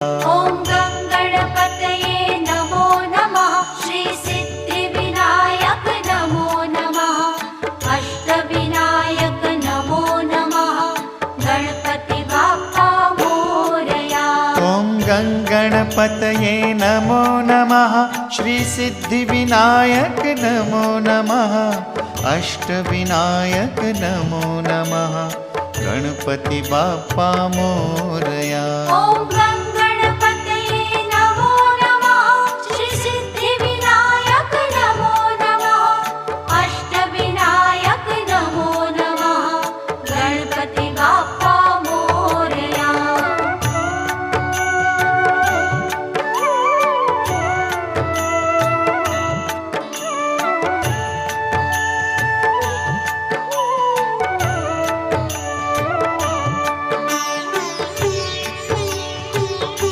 ॐ गणपतये नमो नमः। श्री सिद्धिविनायक नमो नमः। अष्टविनायक नमो नमः। गणपति बाप्पा मोरया। ॐ गणपतये नमो नमः। श्री सिद्धिविनायक नमो नमः। अष्टविनायक नमो नमः। गणपति बाप्पा मोरया। ॐ